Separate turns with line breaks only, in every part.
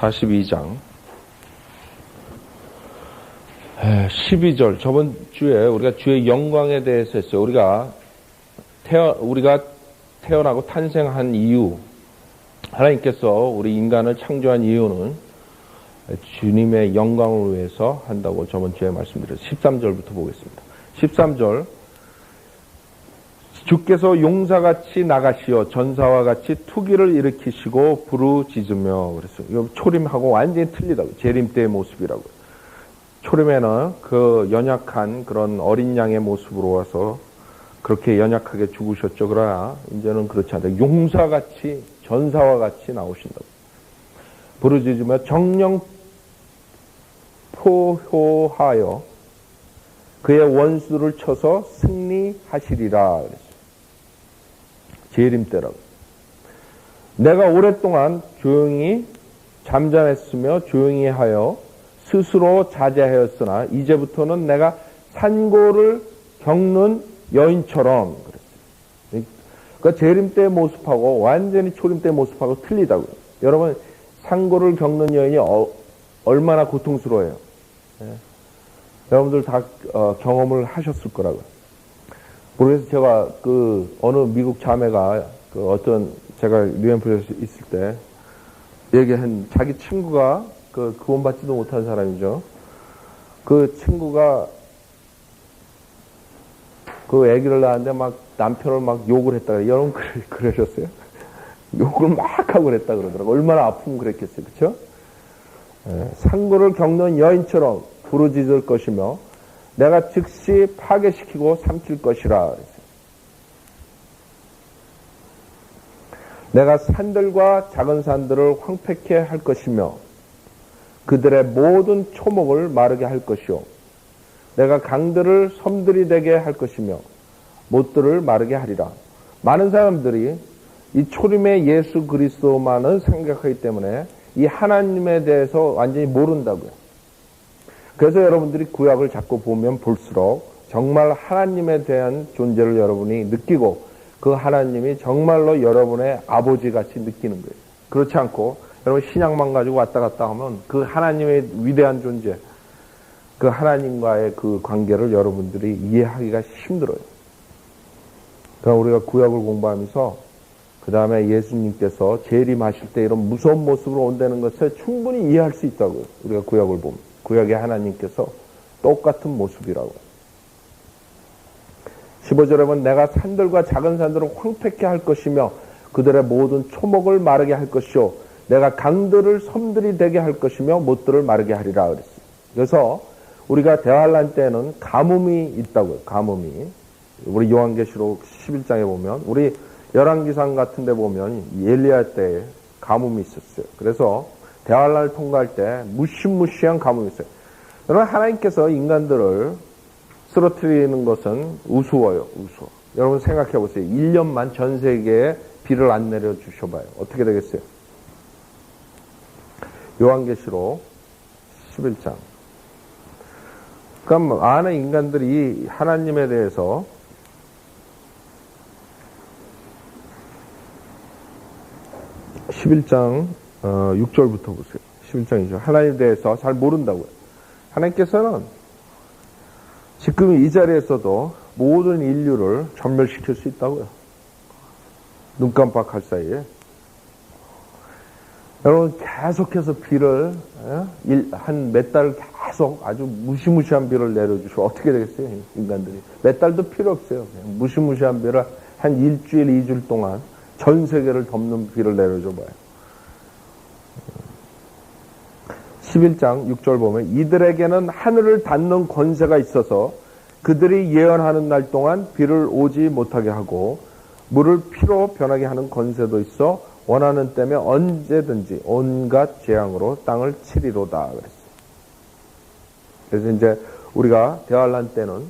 42장 12절. 저번 주에 우리가 주의 영광에 대해서 했어요. 우리가 태어나고 탄생한 이유, 하나님께서 우리 인간을 창조한 이유는 주님의 영광을 위해서 한다고 저번 주에 말씀드렸어요. 13절부터 보겠습니다. 13절. 주께서 용사같이 나가시어 전사와 같이 투기를 일으키시고 부르짖으며 그랬어요. 이거 초림하고 완전히 틀리다고. 재림 때의 모습이라고. 초림에는 그 연약한 그런 어린 양의 모습으로 와서 그렇게 연약하게 죽으셨죠. 그러나 이제는 그렇지 않다. 용사같이 전사와 같이 나오신다고. 부르짖으며 정령 포효하여 그의 원수를 쳐서 승리하시리라 그랬어요. 재림 때라고. 내가 오랫동안 조용히 잠잠했으며 조용히 하여 스스로 자제하였으나 이제부터는 내가 산고를 겪는 여인처럼 그랬어요. 그러니까 재림 때의 모습하고 완전히 초림 때의 모습하고 틀리다고요. 여러분 산고를 겪는 여인이 얼마나 고통스러워요. 네. 여러분들 다 경험을 하셨을 거라고요. 그래서 제가 어느 미국 자매가 어떤 제가 뉴햄프셔에 있을 때 얘기한 자기 친구가 구원받지도 못한 사람이죠. 그 친구가 그 아기를 낳았는데 막 남편을 막 욕을 했다. 여러분 그러셨어요? 욕을 막 하고 그랬다 그러더라고요. 얼마나 아프면 그랬겠어요. 그렇죠? 상고를 겪는 여인처럼 부르짖을 것이며 내가 즉시 파괴시키고 삼킬 것이라 그랬어요. 내가 산들과 작은 산들을 황폐케 할 것이며 그들의 모든 초목을 마르게 할 것이요 내가 강들을 섬들이 되게 할 것이며 못들을 마르게 하리라. 많은 사람들이 이 초림의 예수 그리스도만을 생각하기 때문에 이 하나님에 대해서 완전히 모른다고요. 그래서 여러분들이 구약을 자꾸 보면 볼수록 정말 하나님에 대한 존재를 여러분이 느끼고 그 하나님이 정말로 여러분의 아버지같이 느끼는 거예요. 그렇지 않고 여러분 신약만 가지고 왔다 갔다 하면 그 하나님의 위대한 존재, 그 하나님과의 그 관계를 여러분들이 이해하기가 힘들어요. 그러나 우리가 구약을 공부하면서 그 다음에 예수님께서 재림하실 때 이런 무서운 모습으로 온다는 것을 충분히 이해할 수 있다고요. 우리가 구약을 보면. 구약의 하나님께서 똑같은 모습이라고. 15절에 보면 내가 산들과 작은 산들을 황폐케 할 것이며 그들의 모든 초목을 마르게 할 것이요 내가 강들을 섬들이 되게 할 것이며 못들을 마르게 하리라 그랬어요. 그래서 우리가 대환란 때는 가뭄이 있다고요. 가뭄이. 우리 요한계시록 11장에 보면 우리 열왕기상 같은 데 보면 엘리야 때에 가뭄이 있었어요. 그래서 대환란을 통과할 때 무시무시한 가뭄이 있어요. 여러분 하나님께서 인간들을 쓰러뜨리는 것은 우스워요. 우스워. 여러분 생각해 보세요. 1년만 전 세계에 비를 안 내려 주셔봐요. 어떻게 되겠어요? 요한계시록 11장. 그러니까 많은 인간들이 하나님에 대해서 (11장) 6절부터 보세요. 11장 2절. 하나님에 대해서 잘 모른다고요. 하나님께서는 지금 이 자리에서도 모든 인류를 전멸시킬 수 있다고요. 눈 깜빡할 사이에. 여러분 계속해서 비를 한 몇 달 계속 아주 무시무시한 비를 내려주시고 어떻게 되겠어요? 인간들이. 몇 달도 필요 없어요. 무시무시한 비를 한 일주일, 2주일 동안 전 세계를 덮는 비를 내려줘 봐요. 11장 6절 보면 이들에게는 하늘을 닫는 권세가 있어서 그들이 예언하는 날 동안 비를 오지 못하게 하고 물을 피로 변하게 하는 권세도 있어 원하는 때면 언제든지 온갖 재앙으로 땅을 치리로다 그랬어요. 그래서 이제 우리가 대환란 때는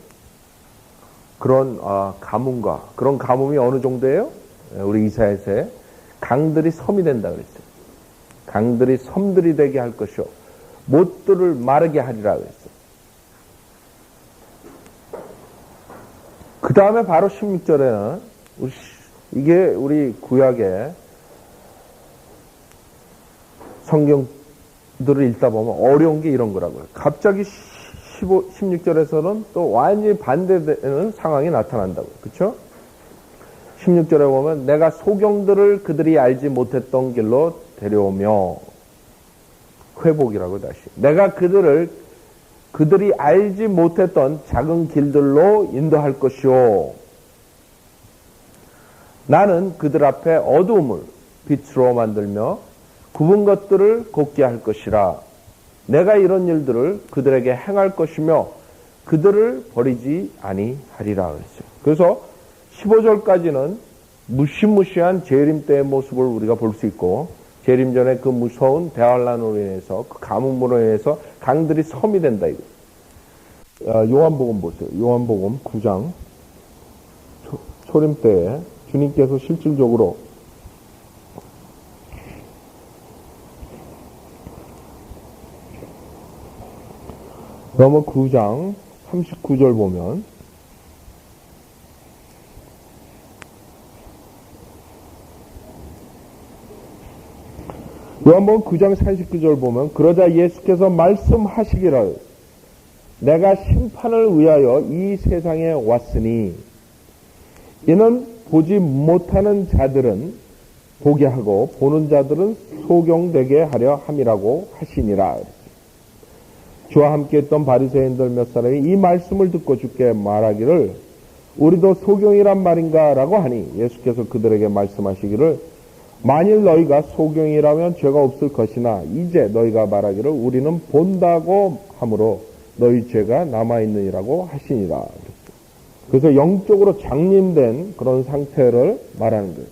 그런 가뭄과 그런 가뭄이 어느 정도예요? 우리 이사야서에 강들이 섬이 된다 그랬어요. 강들이 섬들이 되게 할 것이요 못들을 마르게 하리라 그랬어요. 그 다음에 바로 16절에는 이게 우리 구약의 성경 들을 읽다 보면 어려운 게 이런 거라고요. 갑자기 16절에서는 또 완전히 반대되는 상황이 나타난다고요. 그렇죠? 16절에 보면 내가 소경들을 그들이 알지 못했던 길로 데려오며, 회복이라고 다시. 내가 그들이 알지 못했던 작은 길들로 인도할 것이요. 나는 그들 앞에 어두움을 빛으로 만들며 굽은 것들을 곱게 할 것이라. 내가 이런 일들을 그들에게 행할 것이며 그들을 버리지 아니하리라 그랬어요. 그래서 15절까지는 무시무시한 재림 때의 모습을 우리가 볼 수 있고, 재림 전에 그 무서운 대환란으로 인해서, 그 가뭄으로 인해서 강들이 섬이 된다 이거. 요한복음 보세요. 요한복음 9장. 초림 때에 주님께서 실질적으로 요한복음 9장 39절 보면, 요한복음 9장 39절 보면, 그러자 예수께서 말씀하시기를 내가 심판을 위하여 이 세상에 왔으니 이는 보지 못하는 자들은 보게 하고 보는 자들은 소경되게 하려 함이라고 하시니라. 주와 함께 했던 바리새인들 몇 사람이 이 말씀을 듣고 주께 말하기를 우리도 소경이란 말인가 라고 하니, 예수께서 그들에게 말씀하시기를 만일 너희가 소경이라면 죄가 없을 것이나 이제 너희가 말하기를 우리는 본다고 하므로 너희 죄가 남아있느니라고 하시니라. 그래서 영적으로 장님된 그런 상태를 말하는 거예요.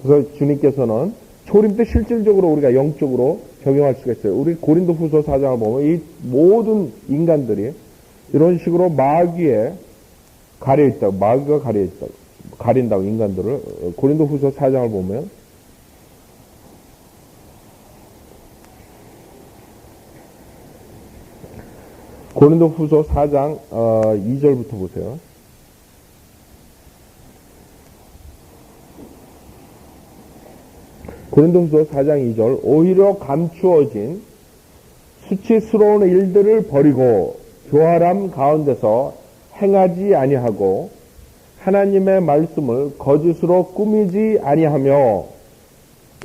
그래서 주님께서는 초림 때 실질적으로 우리가 영적으로 적용할 수가 있어요. 우리 고린도후서 4장을 보면 이 모든 인간들이 이런 식으로 마귀에 가려있다고, 마귀가 가려있다고, 가린다고 인간들을. 고린도후서 4장을 보면 고린도후서 4장 2절부터 보세요. 고린도후서 4장 2절 오히려 감추어진 수치스러운 일들을 버리고 교활함 가운데서 행하지 아니하고 하나님의 말씀을 거짓으로 꾸미지 아니하며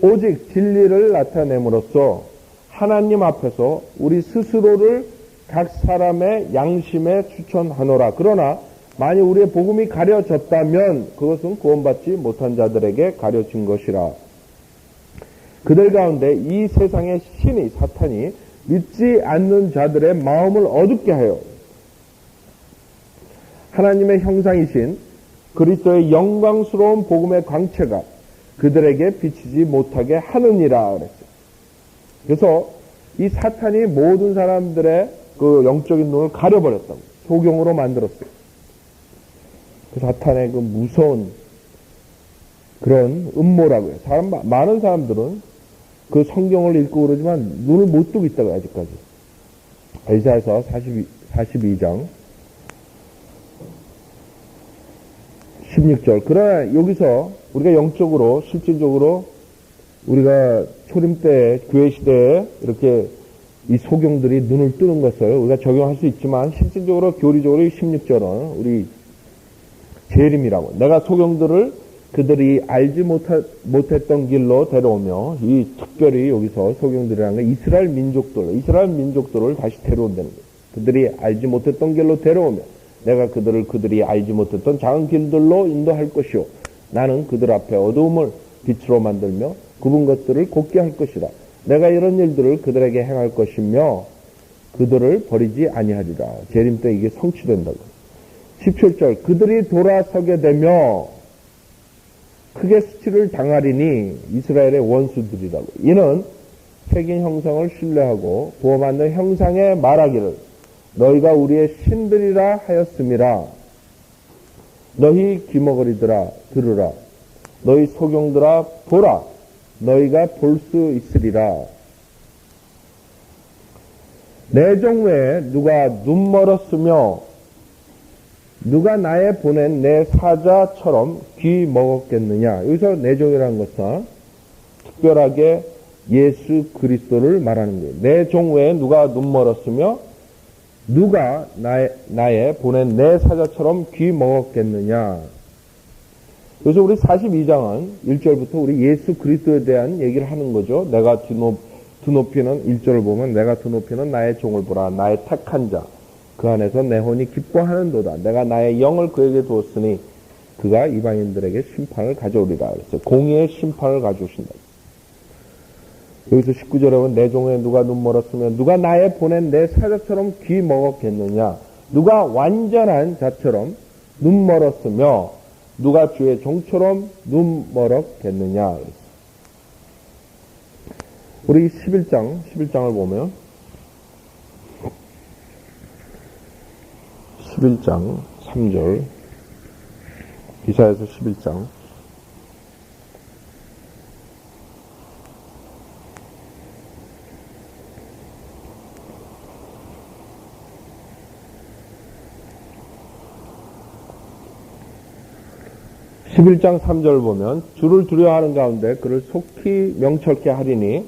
오직 진리를 나타냄으로써 하나님 앞에서 우리 스스로를 각 사람의 양심에 추천하노라. 그러나 만일 우리의 복음이 가려졌다면 그것은 구원받지 못한 자들에게 가려진 것이라. 그들 가운데 이 세상의 신이, 사탄이 믿지 않는 자들의 마음을 어둡게 하여 하나님의 형상이신 그리스도의 영광스러운 복음의 광채가 그들에게 비치지 못하게 하느니라 그랬어요. 그래서 이 사탄이 모든 사람들의 그 영적인 눈을 가려버렸다고, 소경으로 만들었어요. 그 사탄의 그 무서운 그런 음모라고요. 많은 사람들은 그 성경을 읽고 그러지만 눈을 못 뜨고 있다고 아직까지. 이사야서 42장 16절. 그러나 여기서 우리가 영적으로 실질적으로 우리가 초림 때 교회 시대에 이렇게 이 소경들이 눈을 뜨는 것을 우리가 적용할 수 있지만 실질적으로 교리적으로 16절은 우리 재림이라고, 내가 소경들을 그들이 알지 못했던 길로 데려오며, 이 특별히 여기서 소경들이라는 건 이스라엘 민족들을 다시 데려온다는 거예요. 그들이 알지 못했던 길로 데려오며 내가 그들이 알지 못했던 작은 길들로 인도할 것이요 나는 그들 앞에 어두움을 빛으로 만들며 굽은 것들을 곱게 할 것이라. 내가 이런 일들을 그들에게 행할 것이며 그들을 버리지 아니하리라. 재림 때 이게 성취된다고. 17절 그들이 돌아서게 되며 크게 수치를 당하리니 이스라엘의 원수들이라고. 이는 새긴 형상을 신뢰하고 부어받는 형상에 말하기를 너희가 우리의 신들이라 하였음이라. 너희 귀머거리들아 들으라. 너희 소경들아 보라. 너희가 볼 수 있으리라. 내 종외에 누가 눈 멀었으며 누가 나의 보낸 내 사자처럼 귀 먹었겠느냐. 여기서 내 종이라는 것은 특별하게 예수 그리스도를 말하는 거예요. 내 종 외에 누가 눈 멀었으며 누가 나의 보낸 내 사자처럼 귀 먹었겠느냐. 그래서 우리 42장은 1절부터 우리 예수 그리스도에 대한 얘기를 하는 거죠. 내가 드높이는 1절을 보면 내가 드높이는 나의 종을 보라. 나의 택한 자. 그 안에서 내 혼이 기뻐하는도다. 내가 나의 영을 그에게 두었으니 그가 이방인들에게 심판을 가져오리라. 그래서 공의의 심판을 가져오신다. 여기서 19절에 보면 내 종에 누가 눈 멀었으며 누가 나의 보낸 내 사자처럼 귀 먹었겠느냐. 누가 완전한 자처럼 눈 멀었으며 누가 주의 종처럼 눈 멀었겠느냐. 우리 11장을 보면 11장 3절 이사야서 11장 11장 3절 보면 주를 두려워하는 가운데 그를 속히 명철케 하리니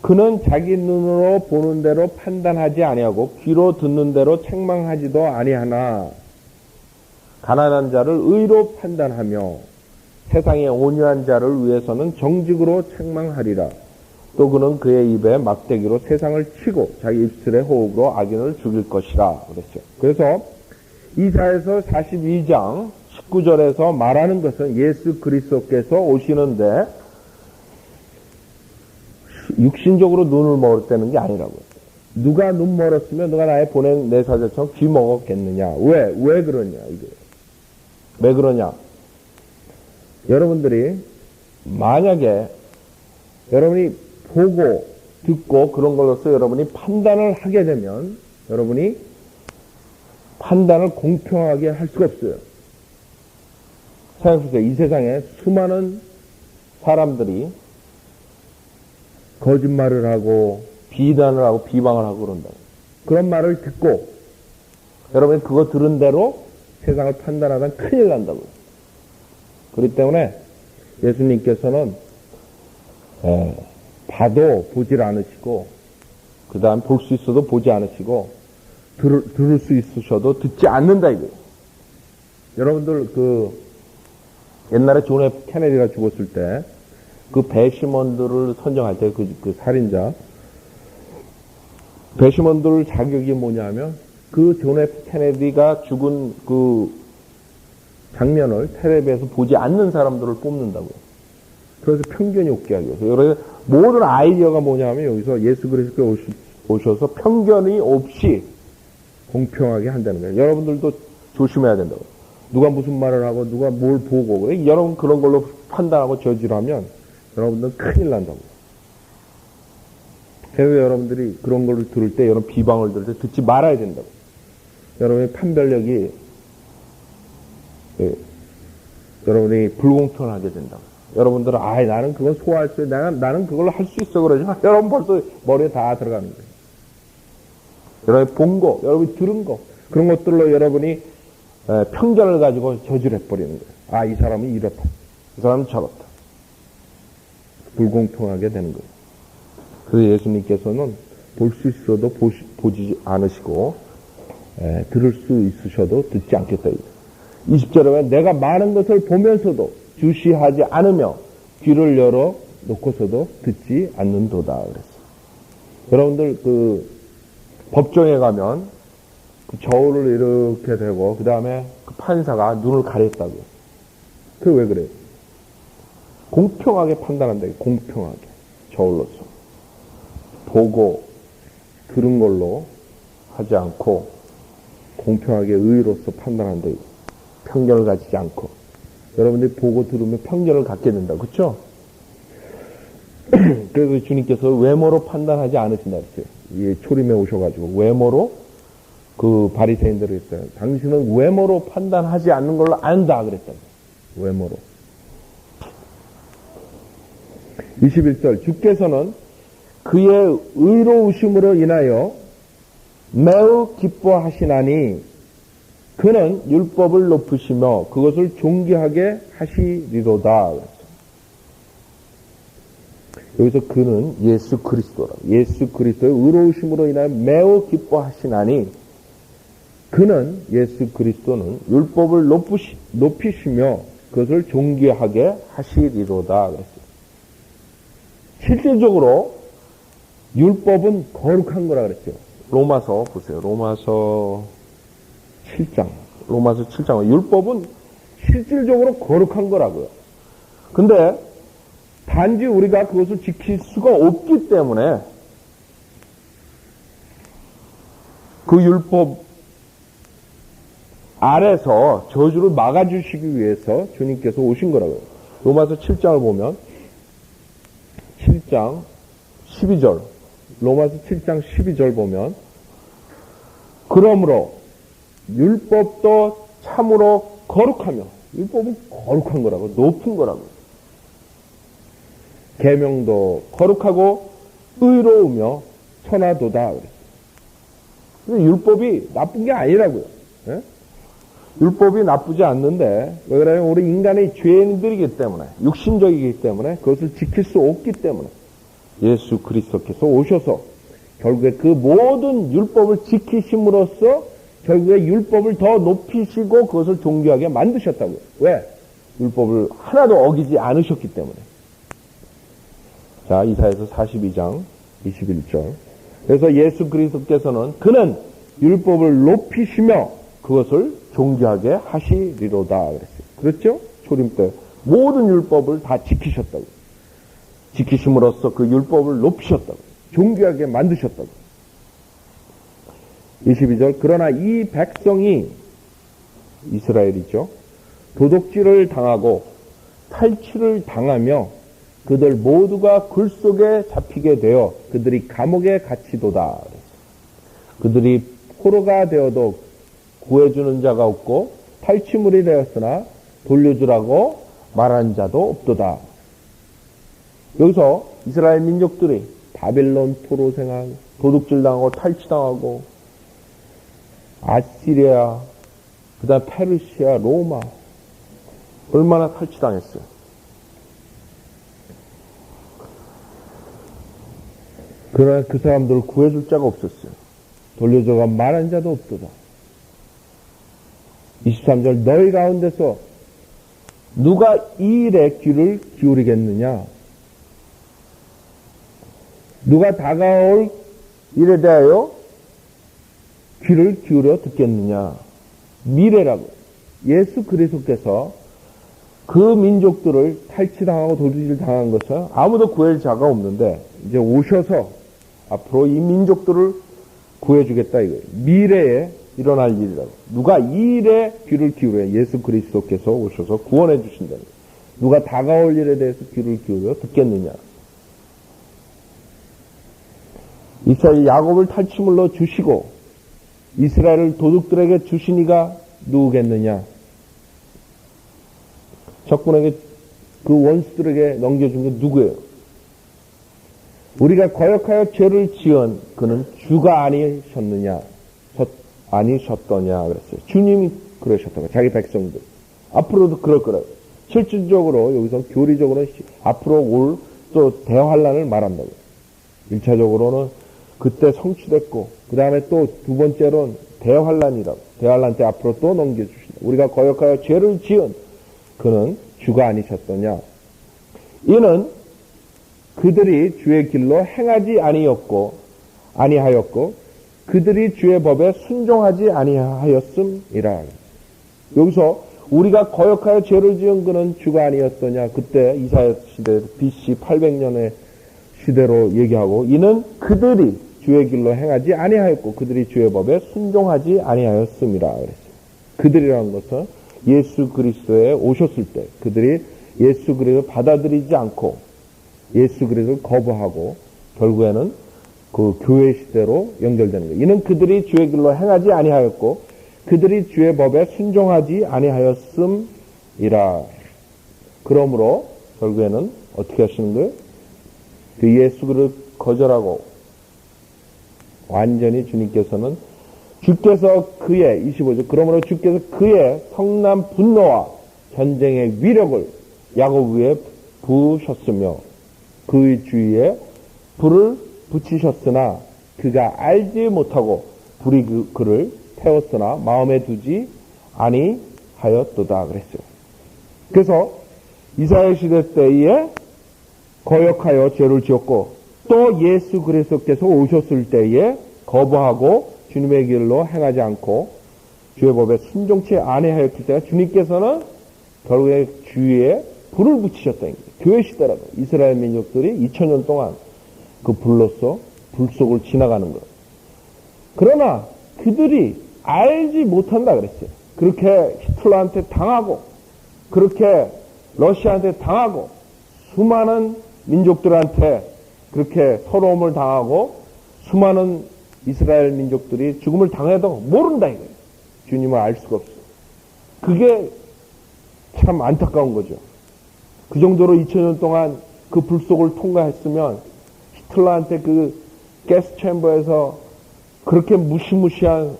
그는 자기 눈으로 보는 대로 판단하지 아니하고 귀로 듣는 대로 책망하지도 아니하나 가난한 자를 의로 판단하며 세상의 온유한 자를 위해서는 정직으로 책망하리라. 또 그는 그의 입에 막대기로 세상을 치고 자기 입술의 호흡으로 악인을 죽일 것이라 그랬죠. 그래서 이사야서 42장 19절에서 말하는 것은 예수 그리스도께서 오시는데 육신적으로 눈을 먹었다는 게 아니라고요. 누가 눈 멀었으면 누가 나의 보낸 내 사자처럼 귀 먹었겠느냐. 왜 그러냐 이게. 왜 그러냐. 여러분들이 만약에 여러분이 보고 듣고 그런 걸로서 여러분이 판단을 하게 되면 여러분이 판단을 공평하게 할 수가 없어요. 생각해보세요. 이 세상에 수많은 사람들이 거짓말을 하고 비난을 하고 비방을 하고 그런다. 그런 말을 듣고 여러분이 그거 들은 대로 세상을 판단하다 큰일 난다고. 그렇기 때문에 예수님께서는 봐도 보질 않으시고 그 다음 볼 수 있어도 보지 않으시고 들을 수 있으셔도 듣지 않는다 이거예요. 여러분들 옛날에 존 F 케네디가 죽었을 때 그 배심원들을 선정할 때 그 살인자 배심원들 자격이 뭐냐면 그 존 F 케네디가 죽은 그 장면을 텔레비에서 보지 않는 사람들을 뽑는다고요. 그래서 편견이 없게 하기 위해서. 여러분 모든 아이디어가 뭐냐면 여기서 예수 그리스도께 오셔서 편견이 없이 공평하게 한다는 거예요. 여러분들도 조심해야 된다고. 누가 무슨 말을 하고 누가 뭘 보고 그래. 여러분 그런 걸로 판단하고 저지르면 여러분들은 큰일 난다고. 그래서 여러분들이 그런 걸 들을 때 여러분 비방을 들을 때 듣지 말아야 된다고. 여러분의 판별력이 여러분이 불공평을 하게 된다고. 여러분들은 나는 그건 소화할 수 있어. 나는 그걸 할 수 있어 그러지만 여러분 벌써 머리에 다 들어가는 거예요. 여러분이 본 거, 여러분이 들은 거 그런 것들로 여러분이 편견을 가지고 저질해버리는 거예요. 이 사람은 이렇다. 이 사람은 저렇다. 불공평하게 되는 거예요. 그래서 예수님께서는 볼 수 있어도 보지 않으시고 들을 수 있으셔도 듣지 않겠다. 20절에 보면 내가 많은 것을 보면서도 주시하지 않으며 귀를 열어 놓고서도 듣지 않는도다 그랬어요. 여러분들 법정에 가면 저울을 이렇게 대고 그 다음에 그 판사가 눈을 가렸다고요. 그게 왜 그래요? 공평하게 판단한다. 공평하게 저울로서 보고 들은 걸로 하지 않고 공평하게 의로서 판단한다. 편견을 가지지 않고. 여러분들이 보고 들으면 편견을 갖게 된다. 그렇죠? 그래서 주님께서 외모로 판단하지 않으신다 그랬어요. 이 초림에 오셔가지고 외모로 그 바리새인들을 했어요. 당신은 외모로 판단하지 않는 걸로 안다 그랬다고. 외모로. 21절 주께서는 그의 의로우심으로 인하여 매우 기뻐하시나니 그는 율법을 높이시며 그것을 존귀하게 하시리로다. 여기서 그는 예수 그리스도라. 예수 그리스도의 의로우심으로 인하여 매우 기뻐하시나니 그는 예수 그리스도는 율법을 높이시며 그것을 존귀하게 하시리로다. 그랬어요. 실질적으로 율법은 거룩한 거라 그랬죠. 로마서 보세요. 로마서 7장. 로마서 7장. 율법은 실질적으로 거룩한 거라고요. 근데 단지 우리가 그것을 지킬 수가 없기 때문에 그 율법 아래서 저주를 막아주시기 위해서 주님께서 오신 거라고요. 로마서 7장을 보면 7장 12절 로마서 7장 12절 보면 그러므로 율법도 참으로 거룩하며 율법은 거룩한 거라고 높은 거라고 계명도 거룩하고 의로우며 선하도다 그랬어요. 율법이 나쁜 게 아니라고요. 예? 율법이 나쁘지 않는데 왜 그러냐면 우리 인간의 죄인들이기 때문에 육신적이기 때문에 그것을 지킬 수 없기 때문에 예수 그리스도께서 오셔서 결국에 그 모든 율법을 지키심으로써 결국에 율법을 더 높이시고 그것을 존귀하게 만드셨다고요. 왜? 율법을 하나도 어기지 않으셨기 때문에. 자, 이사야서 42장 21절. 그래서 예수 그리스도께서는 그는 율법을 높이시며 그것을 존귀하게 하시리로다 그랬어요. 그렇죠? 초림 때 모든 율법을 다 지키셨다고. 지키심으로써 그 율법을 높이셨다고. 존귀하게 만드셨다고. 22절. 그러나 이 백성이 이스라엘이죠. 도둑질을 당하고 탈취를 당하며 그들 모두가 굴 속에 잡히게 되어 그들이 감옥에 갇히도다. 그들이 포로가 되어도 구해주는 자가 없고 탈취물이 되었으나 돌려주라고 말하는 자도 없도다. 여기서 이스라엘 민족들이 바벨론 포로 생활, 도둑질 당하고 탈취당하고 아시리아, 그 다음 페르시아, 로마 얼마나 탈취당했어요. 그러나 그 사람들을 구해줄 자가 없었어요. 돌려줘가 말한 자도 없도다. 23절 너희 가운데서 누가 이 일에 귀를 기울이겠느냐? 누가 다가올 일에 대하여 귀를 기울여 듣겠느냐? 미래라고. 예수 그리스도께서 그 민족들을 탈취당하고 도둑질 당한 것은 아무도 구할 자가 없는데 이제 오셔서 앞으로 이 민족들을 구해주겠다 이거예요. 미래에 일어날 일이라고. 누가 이 일에 귀를 기울여 예수 그리스도께서 오셔서 구원해 주신다는 거예요. 누가 다가올 일에 대해서 귀를 기울여 듣겠느냐. 이스라엘 야곱을 탈취물로 주시고 이스라엘을 도둑들에게 주신 이가 누구겠느냐. 적군에게 그 원수들에게 넘겨준 게 누구예요? 우리가 거역하여 죄를 지은 그는 주가 아니셨느냐 아니셨더냐 그랬어요. 주님이 그러셨다고. 자기 백성들 앞으로도 그럴 거라고. 실질적으로 여기서 교리적으로는 앞으로 올 또 대환란을 말한다고. 1차적으로는 그때 성취됐고 그 다음에 또 두 번째로는 대환란이라고. 대환란 때 앞으로 또 넘겨주신다. 우리가 거역하여 죄를 지은 그는 주가 아니셨더냐. 이는 그들이 주의 길로 행하지 아니하였고 그들이 주의 법에 순종하지 아니하였음이라. 여기서 우리가 거역하여 죄를 지은 그는 주가 아니었더냐. 그때 이사야 시대 BC 800년의 시대로 얘기하고 이는 그들이 주의 길로 행하지 아니하였고 그들이 주의 법에 순종하지 아니하였음이라 그랬어요. 그들이라는 것은 예수 그리스도에 오셨을 때 그들이 예수 그리스도를 받아들이지 않고 예수 그리스도를 거부하고 결국에는 그 교회 시대로 연결되는 거예요. 이는 그들이 주의 길로 행하지 아니하였고 그들이 주의 법에 순종하지 아니하였음이라. 그러므로 결국에는 어떻게 하시는 거예요? 그 예수 그리스도를 거절하고 완전히 주님께서는 주께서 그의 25절 그러므로 주께서 그의 성난 분노와 전쟁의 위력을 야곱 위에 부으셨으며 그의 주위에 불을 붙이셨으나 그가 알지 못하고 불이 그를 태웠으나 마음에 두지 아니하였도다 그랬어요. 그래서 이사야 시대 때에 거역하여 죄를 지었고 또 예수 그리스도께서 오셨을 때에 거부하고 주님의 길로 행하지 않고 주의 법에 순종치 아니하였을 때가 주님께서는 결국에 주위에 불을 붙이셨다는 거예요. 교회 시대라도 이스라엘 민족들이 2000년 동안 그 불로서 불 속을 지나가는 거예요. 그러나 그들이 알지 못한다 그랬어요. 그렇게 히틀러한테 당하고 그렇게 러시아한테 당하고 수많은 민족들한테 그렇게 서러움을 당하고 수많은 이스라엘 민족들이 죽음을 당해도 모른다 이거예요. 주님을 알 수가 없어요. 그게 참 안타까운 거죠. 그 정도로 2000년 동안 그 불 속을 통과했으면 히틀러한테 그 가스 챔버에서 그렇게 무시무시한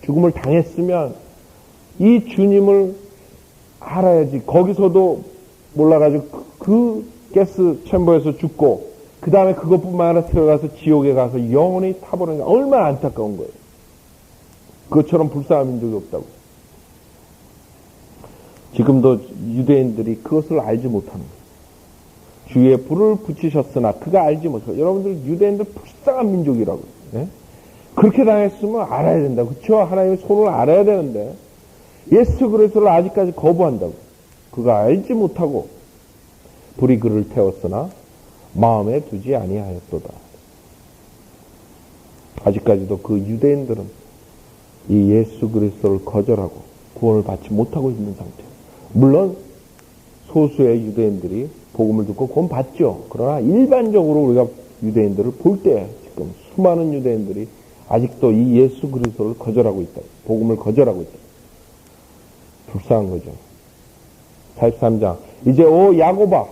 죽음을 당했으면 이 주님을 알아야지. 거기서도 몰라가지고 그 가스 챔버에서 죽고 그 다음에 그것뿐만 아니라 들어가서 지옥에 가서 영원히 타버리는 게 얼마나 안타까운 거예요. 그것처럼 불쌍한 민족이 없다고. 지금도 유대인들이 그것을 알지 못하는 거예요. 주위에 불을 붙이셨으나 그가 알지 못하고. 여러분들 유대인들 불쌍한 민족이라고. 예? 그렇게 당했으면 알아야 된다. 그렇죠? 하나님의 손을 알아야 되는데 예수 그리스도를 아직까지 거부한다고. 그가 알지 못하고 불이 그를 태웠으나 마음에 두지 아니하였도다. 아직까지도 그 유대인들은 이 예수 그리스도를 거절하고 구원을 받지 못하고 있는 상태예요. 물론 소수의 유대인들이 복음을 듣고 구원 받죠. 그러나 일반적으로 우리가 유대인들을 볼 때 지금 수많은 유대인들이 아직도 이 예수 그리스도를 거절하고 있다. 복음을 거절하고 있다. 불쌍한 거죠. 43장 이제 오 야곱아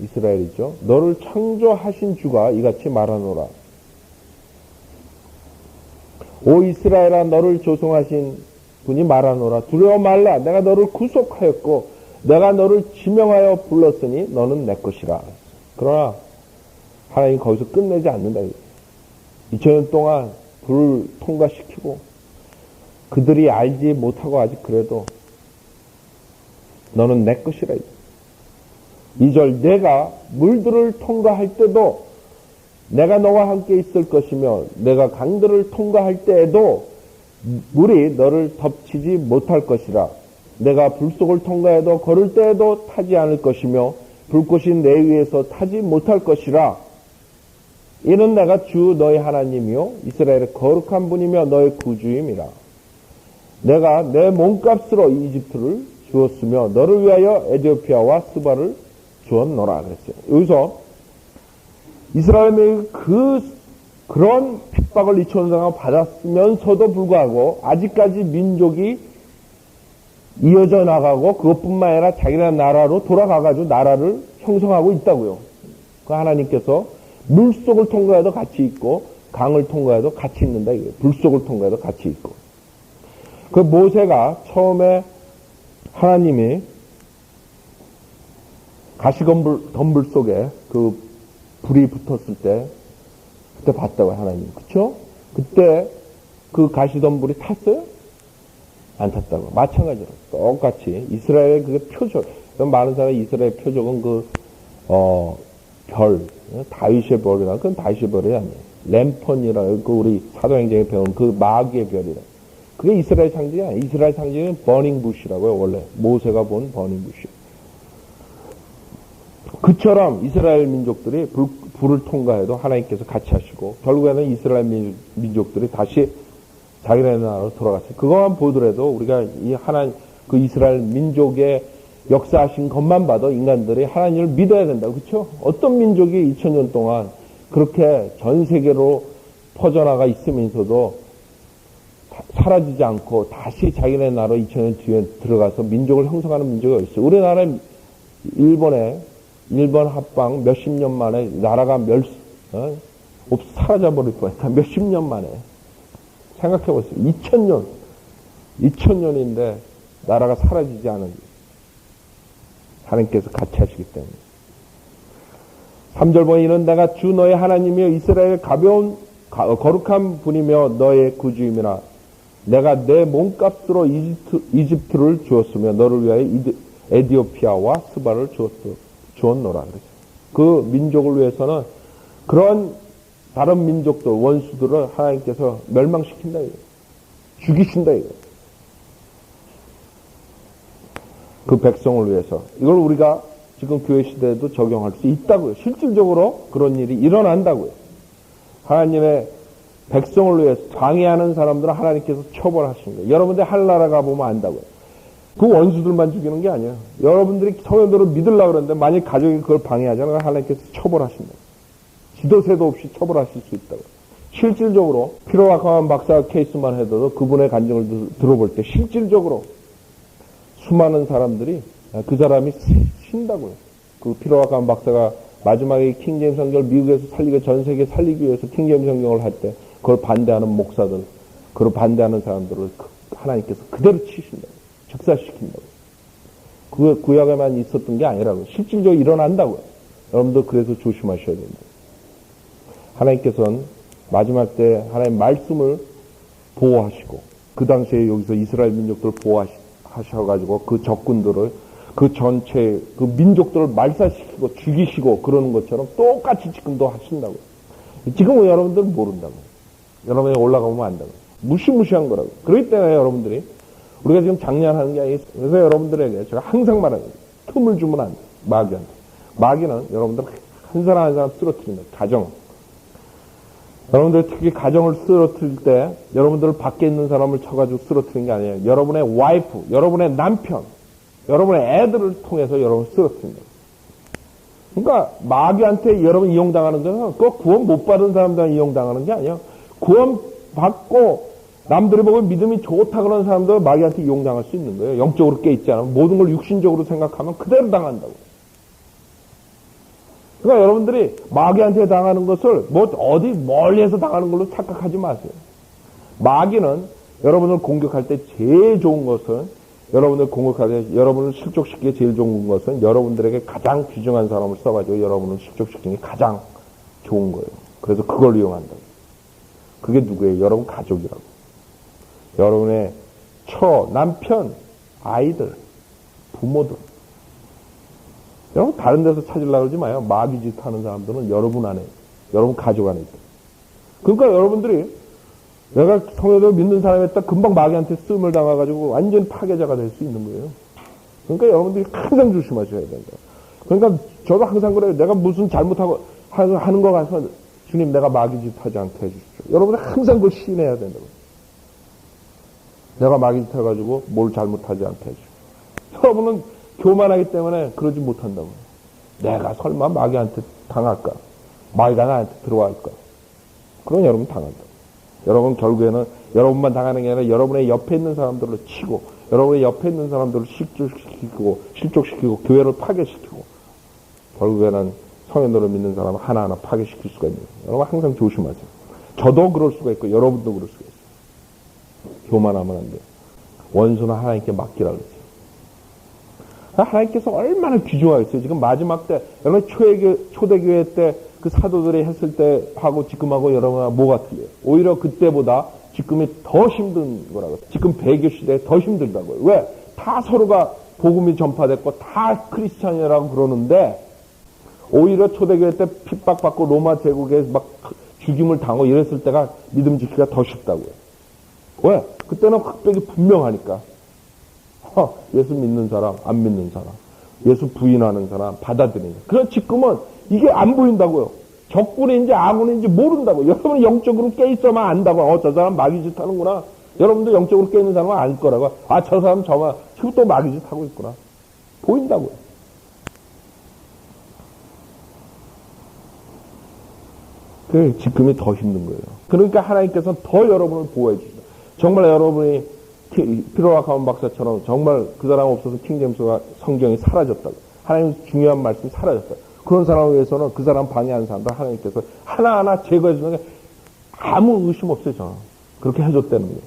이스라엘이죠. 너를 창조하신 주가 이같이 말하노라. 오 이스라엘아 너를 조성하신 분이 말하노라. 두려워 말라. 내가 너를 구속하였고 내가 너를 지명하여 불렀으니 너는 내 것이라. 그러나 하나님이 거기서 끝내지 않는다. 2000년 동안 불을 통과시키고 그들이 알지 못하고 아직 그래도 너는 내 것이라. 2절 내가 물들을 통과할 때도 내가 너와 함께 있을 것이며 내가 강들을 통과할 때에도 물이 너를 덮치지 못할 것이라. 내가 불 속을 통과해도 걸을 때에도 타지 않을 것이며 불꽃이 내 위에서 타지 못할 것이라. 이는 내가 주 너의 하나님이요 이스라엘의 거룩한 분이며 너의 구주임이라. 내가 내 몸값으로 이집트를 주었으며 너를 위하여 에티오피아와 스바를 주었노라 그랬어요. 여기서 이스라엘의 그런 핍박을 2000년 동안 받았으면서도 불구하고 아직까지 민족이 이어져 나가고 그것뿐만 아니라 자기네 나라로 돌아가가지고 나라를 형성하고 있다고요. 그 하나님께서 물속을 통과해도 같이 있고 강을 통과해도 같이 있는다. 불속을 통과해도 같이 있고. 그 모세가 처음에 하나님이 가시덤불 속에 그 불이 붙었을 때 그때 봤다고요. 하나님. 그쵸? 그때 그 가시덤불이 탔어요? 안 탔다고. 마찬가지로 똑같이 이스라엘의 그게 표적. 많은 사람이 이스라엘 표적은 별, 다윗의 별이라. 그건 다윗의 별이 아니에요. 램펀이라 그 우리 사도행전에 배운 그 마귀의 별이라. 그게 이스라엘 상징이 아니에요. 이스라엘 상징은 버닝 부시라고요. 원래 모세가 본 버닝 부시. 그처럼 이스라엘 민족들이 불을 통과해도 하나님께서 같이 하시고 결국에는 이스라엘 민족들이 다시 자기네 나라로 돌아갔어요. 그것만 보더라도 우리가 이 그 이스라엘 민족의 역사하신 것만 봐도 인간들이 하나님을 믿어야 된다. 그렇죠? 어떤 민족이 2000년 동안 그렇게 전 세계로 퍼져나가 있으면서도 사라지지 않고 다시 자기네 나라로 2000년 뒤에 들어가서 민족을 형성하는 민족이 있어요. 우리나라 일본 합방 몇십 년 만에 나라가 사라져버릴 뻔했다. 몇십 년 만에. 생각해보세요. 2000년인데 나라가 사라지지 않은 하나님께서 같이 하시기 때문에. 3절 보니 이는 내가 주 너의 하나님이여 이스라엘 가벼운 거룩한 분이며 너의 구주임이라. 내가 내 몸값으로 이집트를 주었으며 너를 위하여 에디오피아와 스바를 주었노라. 그 민족을 위해서는 그런 다른 민족들, 원수들을 하나님께서 멸망시킨다. 죽이신다. 그 백성을 위해서. 이걸 우리가 지금 교회 시대에도 적용할 수 있다고요. 실질적으로 그런 일이 일어난다고요. 하나님의 백성을 위해서 방해하는 사람들은 하나님께서 처벌하시는 거예요. 여러분들 하늘나라 가보면 안다고요. 그 원수들만 죽이는 게 아니에요. 여러분들이 성현도를 믿으려고 그러는데 만약 가족이 그걸 방해하잖아요. 하나님께서 처벌하신다. 지도새도 없이 처벌하실 수 있다고. 실질적으로 피로아카만 박사 케이스만 해도 그분의 간증을 들어볼 때 실질적으로 수많은 사람들이 그 사람이 신다고요. 그 피로아카만 박사가 마지막에 킹제임스 성경을 미국에서 살리고 전 세계 살리기 위해서 킹제임스 성경을 할 때 그걸 반대하는 목사들, 그걸 반대하는 사람들을 하나님께서 그대로 치신다고. 즉사시킨다고. 그 구약에만 있었던 게 아니라고. 실질적으로 일어난다고요. 여러분도 그래서 조심하셔야 된다. 하나님께서는 마지막 때 하나님의 말씀을 보호하시고 그 당시에 여기서 이스라엘 민족들을 보호하셔가지고 그 적군들을 그 전체 그 민족들을 말살시키고 죽이시고 그러는 것처럼 똑같이 지금도 하신다고요. 지금은 여러분들은 모른다고요. 여러분이 올라가보면 안다고요. 무시무시한 거라고요. 그렇기 때문에 여러분들이 우리가 지금 장난하는 게 아니에요. 그래서 여러분들에게 제가 항상 말하는 거예요. 틈을 주면 안 돼요. 마귀한테. 마귀는 여러분들 한 사람 한 사람 쓰러뜨린다. 가정. 여러분들 특히 가정을 쓰러뜨릴 때 여러분들 밖에 있는 사람을 쳐가지고 쓰러뜨리는 게 아니에요. 여러분의 와이프, 여러분의 남편, 여러분의 애들을 통해서 여러분을 쓰러뜨린다. 그러니까 마귀한테 여러분 이용당하는 것은 꼭 구원 못 받은 사람들한테 이용당하는 게 아니에요. 구원 받고 남들이 보고 믿음이 좋다 그러는 사람들 마귀한테 이용당할 수 있는 거예요. 영적으로 깨있지 않으면 모든 걸 육신적으로 생각하면 그대로 당한다고. 그러니까 여러분들이 마귀한테 당하는 것을 뭐 어디 멀리에서 당하는 걸로 착각하지 마세요. 마귀는 여러분을 공격할 때 제일 좋은 것은 여러분을 공격할 때 여러분을 실족시키기 제일 좋은 것은 여러분들에게 가장 귀중한 사람을 써가지고 여러분을 실족시키는 게 가장 좋은 거예요. 그래서 그걸 이용한다고. 그게 누구예요? 여러분 가족이라고. 여러분의 남편, 아이들, 부모들. 여러분 다른 데서 찾으려고 그러지 마요. 마귀짓 하는 사람들은 여러분 안에, 여러분 가족 안에 있다. 그러니까 여러분들이 내가 성경을 믿는 사람이었다 금방 마귀한테 쓰임을 당해가지고 완전 파괴자가 될 수 있는 거예요. 그러니까 여러분들이 항상 조심하셔야 된다. 그러니까 저도 항상 그래요. 내가 무슨 잘못하고 하는 거 가서 주님 내가 마귀짓 하지 않게 해주십시오. 여러분은 항상 그걸 시인해야 된다고. 내가 마귀짓 해가지고 뭘 잘못하지 않게 해주십시오. 여러분은 교만하기 때문에 그러지 못한다고. 내가 설마 마귀한테 당할까? 마귀가 나한테 들어갈까? 그럼 여러분 당한다. 여러분 결국에는 여러분만 당하는 게 아니라 여러분의 옆에 있는 사람들을 치고 여러분의 옆에 있는 사람들을 실족시키고 교회를 파괴시키고 결국에는 성현도를 믿는 사람을 하나하나 파괴시킬 수가 있는 거예요. 여러분 항상 조심하세요. 저도 그럴 수가 있고 여러분도 그럴 수가 있어요. 교만하면 안 돼요. 원수는 하나님께 맡기라 그랬어요. 하나님께서 얼마나 귀중하겠어요. 지금 마지막 때 여러분 초대교회 때 그 사도들이 했을 때 하고 지금하고 여러분 뭐가 틀려요? 오히려 그때보다 지금이 더 힘든 거라고. 지금 배교 시대에 더 힘들다고요. 왜? 다 서로가 복음이 전파됐고 다 크리스찬이라고 그러는데 오히려 초대교회 때 핍박받고 로마 제국에 막 죽임을 당하고 이랬을 때가 믿음 지키기가 더 쉽다고요. 왜? 그때는 확백이 분명하니까. 예수 믿는 사람, 안 믿는 사람, 예수 부인하는 사람, 받아들이는 사람. 그래서 지금은 이게 안 보인다고요. 적군인지 아군인지 모른다고. 여러분이 영적으로 깨있어만 안다고. 저 사람 마귀짓 하는구나. 여러분도 영적으로 깨있는 사람은 알 거라고. 저 사람 지금 또 마귀짓 하고 있구나. 보인다고요. 그게 지금이 더 힘든 거예요. 그러니까 하나님께서는 더 여러분을 보호해 주시다. 정말 여러분이 피로아카운 박사처럼 정말 그 사람 없어서 킹제임스가 성경이 사라졌다고. 하나님 중요한 말씀이 사라졌다. 그런 사람을 위해서는 그 사람 방해하는 사람들 하나님께서 하나하나 제거해 주는 게 아무 의심 없어요. 저는. 그렇게 해줬다는 거예요.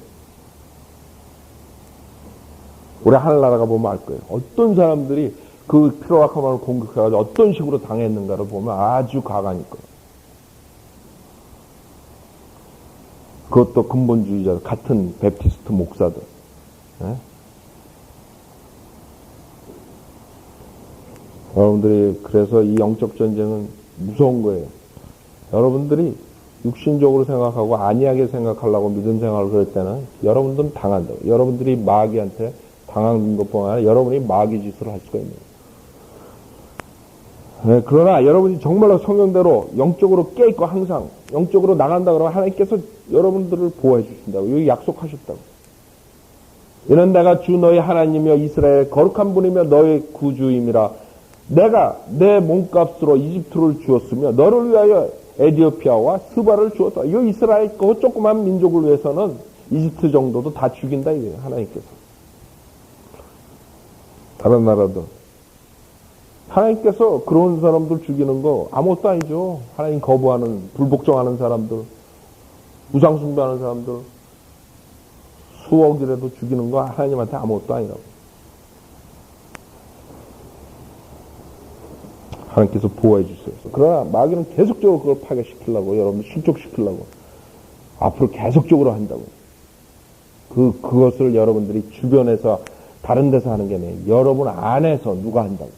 우리 하늘나라가 보면 알 거예요. 어떤 사람들이 그 피로아카만을 공격해가지고 어떤 식으로 당했는가를 보면 아주 가관이 있거든요. 그것도 근본주의자, 같은 베프티스트 목사들. 네? 여러분들이 그래서 이 영적 전쟁은 무서운 거예요. 여러분들이 육신적으로 생각하고 안이하게 생각하려고 믿음 생활을 그럴 때는 여러분들은 당한다고. 여러분들이 마귀한테 당한 것뿐만 아니라 여러분이 마귀 짓을 할 수가 있는 거예요. 네, 그러나 여러분이 정말로 성경대로 영적으로 깨있고 항상 영적으로 나간다 그러면 하나님께서 여러분들을 보호해 주신다고. 여기 약속하셨다고. 이는 내가 주 너희 하나님이여 이스라엘의 거룩한 분이며 너희 구주임이라. 내가 내 몸값으로 이집트를 주었으며 너를 위하여 에디오피아와 스바를 주었다. 이 이스라엘 그 조그만 민족을 위해서는 이집트 정도도 다 죽인다 이거예요. 하나님께서. 다른 나라도. 하나님께서 그런 사람들 죽이는 거 아무것도 아니죠. 하나님 거부하는, 불복종하는 사람들, 우상숭배하는 사람들, 수억이라도 죽이는 거 하나님한테 아무것도 아니라고. 하나님께서 보호해 주세요. 그러나 마귀는 계속적으로 그걸 파괴시키려고, 여러분들 실족시키려고, 앞으로 계속적으로 한다고. 그것을 여러분들이 주변에서, 다른 데서 하는 게 아니에요. 여러분 안에서 누가 한다고.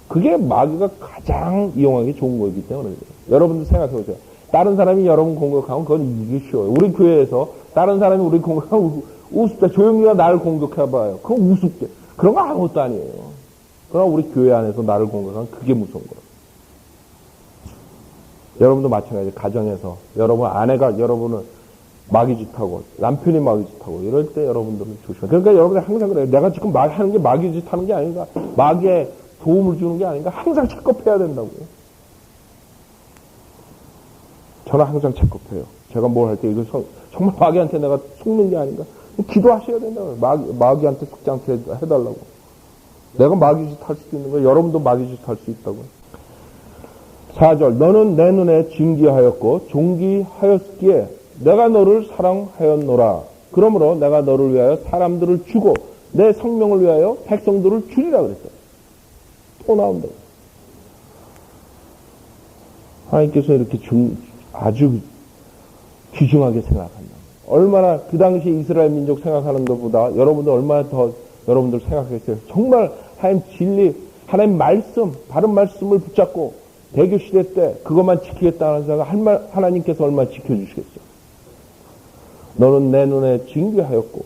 그게 마귀가 가장 이용하기 좋은 거이기 때문에 그래요. 여러분들 생각해 보세요. 다른 사람이 여러분 공격하면 그건 이기기 쉬워요. 우리 교회에서 다른 사람이 우리 공격하면 우습다. 조용히가 나를 공격해봐요. 그건 우습게. 그런 거 아무것도 아니에요. 그러나 우리 교회 안에서 나를 공격하면 그게 무서운 거예요. 여러분도 마찬가지예요. 가정에서 여러분 아내가 여러분을 마귀짓하고 남편이 마귀짓하고 이럴 때 여러분들은 조심해요. 그러니까 여러분이 항상 그래요. 내가 지금 하는 게 마귀짓하는 게 아닌가. 마귀의 도움을 주는 게 아닌가. 항상 체크해야 된다고요. 저는 항상 체크해요. 제가 뭘 할 때 이거 정말 마귀한테 내가 속는 게 아닌가. 기도하셔야 된다고요. 마귀한테 속지 않게 해달라고. 내가 마귀짓 할 수도 있는 거예요. 여러분도 마귀짓 할 수 있다고요. 4절 너는 내 눈에 진귀하였고 존귀하였기에 내가 너를 사랑하였노라. 그러므로 내가 너를 위하여 사람들을 주고 내 성명을 위하여 백성들을 주리라 그랬어요. 또 나온다. 하나님께서 이렇게 아주 귀중하게 생각한다. 얼마나 그 당시 이스라엘 민족 생각하는 것보다 여러분들 얼마나 더 여러분들 생각했어요. 정말 하나님 진리, 하나님 말씀, 바른 말씀을 붙잡고 대교 시대 때 그것만 지키겠다는 자가 하나님께서 얼마나 지켜주시겠어요. 너는 내 눈에 진귀하였고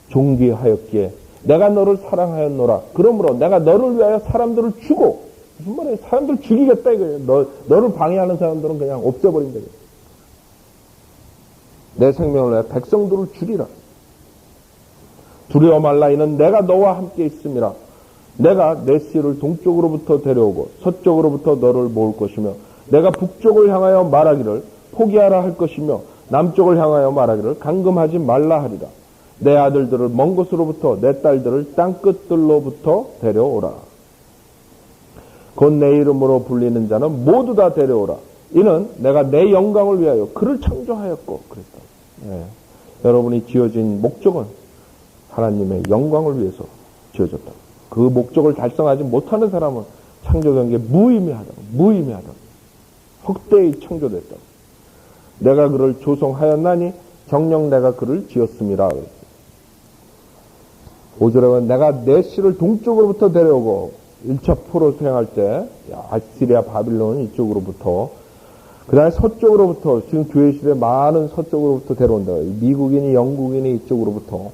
존귀하였기에 내가 너를 사랑하였노라. 그러므로 내가 너를 위하여 사람들을 주고, 무슨 말이에요? 사람들 죽이겠다 이거예요. 너를 방해하는 사람들은 그냥 없애버린다 이거예요. 내 생명을 위하여 백성들을 주리라. 두려워 말라. 이는 내가 너와 함께 있음이라. 내가 내 씨를 동쪽으로부터 데려오고 서쪽으로부터 너를 모을 것이며 내가 북쪽을 향하여 말하기를 포기하라 할 것이며 남쪽을 향하여 말하기를 감금하지 말라 하리라. 내 아들들을 먼 곳으로부터 내 딸들을 땅끝들로부터 데려오라. 곧 내 이름으로 불리는 자는 모두 다 데려오라. 이는 내가 내 영광을 위하여 그를 창조하였고 그랬다. 네. 여러분이 지어진 목적은 하나님의 영광을 위해서 지어졌다. 그 목적을 달성하지 못하는 사람은 창조된 게 무의미하다. 헛되이 창조됐다. 내가 그를 조성하였나니 정녕 내가 그를 지었음이라. 5절에 내가 내 씨를 동쪽으로부터 데려오고 1차 포로 수행할 때 아시리아 바빌론 이쪽으로부터 그 다음에 서쪽으로부터 지금 교회 시대 많은 서쪽으로부터 데려온다. 미국인이 영국인이 이쪽으로부터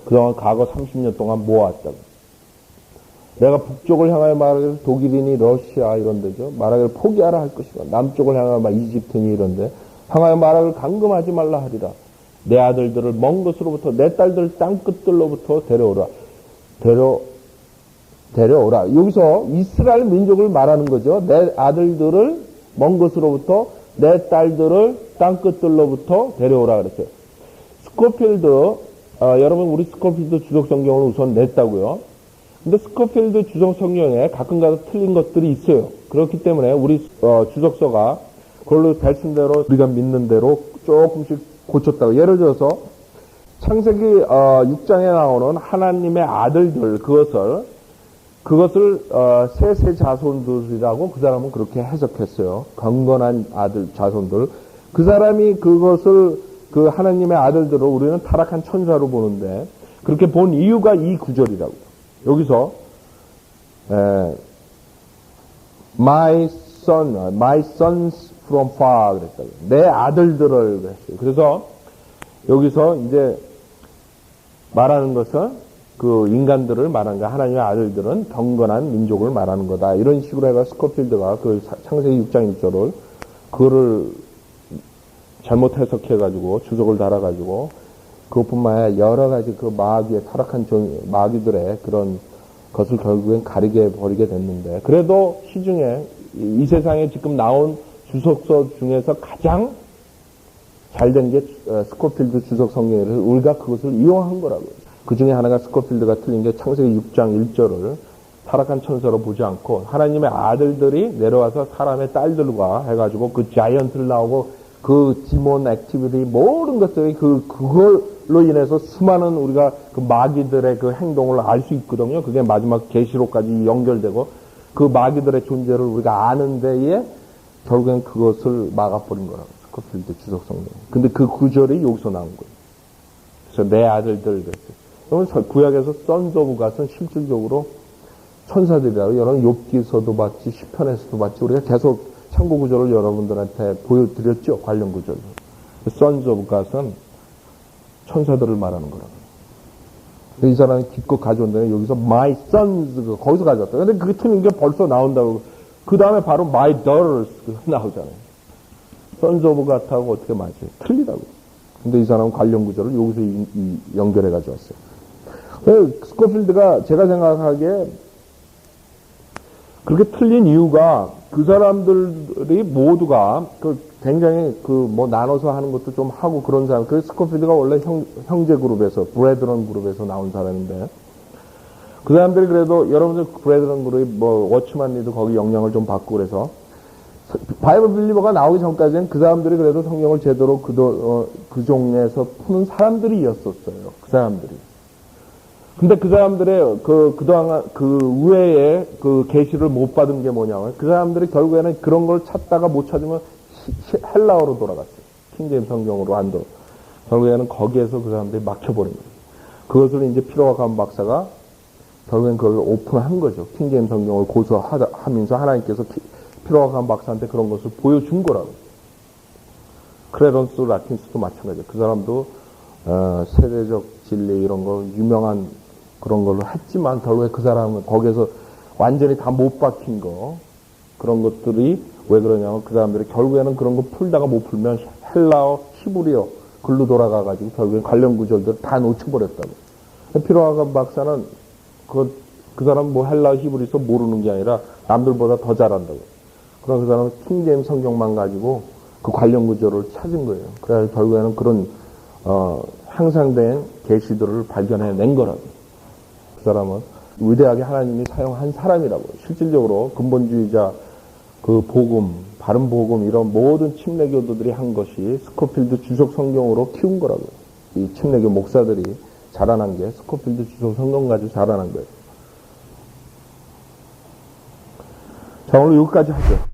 그동안 과거 30년 동안 모았다고. 내가 북쪽을 향하여 말하기를 독일인이 러시아 이런 데죠. 말하기를 포기하라 할 것이고 남쪽을 향하여 이집트니 이런 데 향하여 말하기를 감금하지 말라 하리라. 내 아들들을 먼 곳으로부터 내 딸들 땅끝들로부터 데려오라. 데려오라. 여기서 이스라엘 민족을 말하는 거죠. 내 아들들을 먼 곳으로부터 내 딸들을 땅끝들로부터 데려오라 그랬어요. 스코필드 여러분 우리 스코필드 주석성경을 우선 냈다고요. 근데 스코필드 주석성경에 가끔가다 틀린 것들이 있어요. 그렇기 때문에 우리 주석서가 그걸로 말씀대로 우리가 믿는 대로 조금씩 고쳤다고. 예를 들어서 창세기 6장에 나오는 하나님의 아들들 그것을 셋의 자손들이라고 그 사람은 그렇게 해석했어요. 경건한 아들 자손들. 그 사람이 그것을 그 하나님의 아들들을 우리는 타락한 천사로 보는데 그렇게 본 이유가 이 구절이라고요. 여기서 my sons from far 그랬다고요. 내 아들들을 그랬어요. 그래서 여기서 이제 말하는 것은 그 인간들을 말하는 거야. 하나님의 아들들은 경건한 민족을 말하는 거다. 이런 식으로 해가 스코필드가 그 창세기 6장 1절을 그거를 잘못 해석해가지고 주석을 달아가지고 그것뿐만 아니라 여러 가지 그 마귀의 타락한 마귀들의 그런 것을 결국엔 가리게 버리게 됐는데 그래도 시중에 이 세상에 지금 나온 주석서 중에서 가장 잘된 게 스코필드 주석 성경이라서 우리가 그것을 이용한 거라고요. 그 중에 하나가 스코필드가 틀린 게 창세기 6장 1절을 타락한 천사로 보지 않고 하나님의 아들들이 내려와서 사람의 딸들과 해가지고 그 자이언트를 나오고 그 디몬 액티비티 모든 것들이 그걸로 인해서 수많은 우리가 그 마귀들의 그 행동을 알 수 있거든요. 그게 마지막 계시록까지 연결되고 그 마귀들의 존재를 우리가 아는 데에 결국엔 그것을 막아버린 거라고. 스코필드 주석 성경. 근데 그 구절이 여기서 나온 거예요. 그래서 내 아들들 그랬어요. 그러면 구약에서 sons of God은 실질적으로 천사들이라고 여러분 욥기서도 봤지 시편에서도 봤지 우리가 계속 참고 구절을 여러분들한테 보여드렸죠. 관련 구절을. sons of God은 천사들을 말하는 거라고. 이 사람이 기껏 가져온다면 여기서 my sons 거기서 가져왔다. 근데 그게 틀린 게 벌써 나온다고. 그 다음에 바로 my daughters 나오잖아요. sons of God하고 어떻게 맞아요? 틀리다고. 근데 이 사람은 관련 구절을 여기서 연결해 가져왔어요. 스코필드가 제가 생각하기에 그렇게 틀린 이유가 그 사람들이 모두가 굉장히 나눠서 하는 것도 좀 하고 그런 사람. 그래서 스코필드가 원래 형제 그룹에서, 브레드런 그룹에서 나온 사람인데, 그 사람들이 그래도 여러분들 브레드런 그룹이 워치만리도 거기 영향을 좀 받고 그래서, 바이블 빌리버가 나오기 전까지는 그 사람들이 그래도 성경을 제대로 그 종에서 푸는 사람들이었었어요. 그 사람들이. 근데 그 사람들의 그동안 그 외에 그 계시를 못 받은 게 뭐냐면 그 사람들이 결국에는 그런 걸 찾다가 못 찾으면 헬라어로 돌아갔어요. 킹제임 성경으로 안 돌아. 결국에는 거기에서 그 사람들이 막혀버린 거예요. 그것을 이제 피로가 간 박사가 결국엔 그걸 오픈한 거죠. 킹제임 성경을 고소하면서 하나님께서 피로가 간 박사한테 그런 것을 보여준 거라고. 크레런스 라틴스도 마찬가지예요. 그 사람도 세대적 진리 이런 거 유명한 그런 걸로 했지만 결국에 그 사람은 거기에서 완전히 다 못 박힌 거 그런 것들이 왜 그러냐면 그 사람들이 결국에는 그런 거 풀다가 못 풀면 헬라어, 히브리어 글로 돌아가가지고 결국엔 관련 구절들 다 놓쳐버렸다고. 피로아간 박사는 그 사람 헬라어, 히브리서 모르는 게 아니라 남들보다 더 잘한다고. 그럼 그 사람은 킹제임 성경만 가지고 그 관련 구절을 찾은 거예요. 그래서 결국에는 그런 향상된 계시들을 발견해낸 거라고. 그 사람은 위대하게 하나님이 사용한 사람이라고. 실질적으로 근본주의자 그 복음, 바른 복음 이런 모든 침례교도들이 한 것이 스코필드 주석 성경으로 키운 거라고. 이 침례교 목사들이 자라난 게 스코필드 주석 성경 가지고 자라난 거예요. 자, 오늘 여기까지 하죠.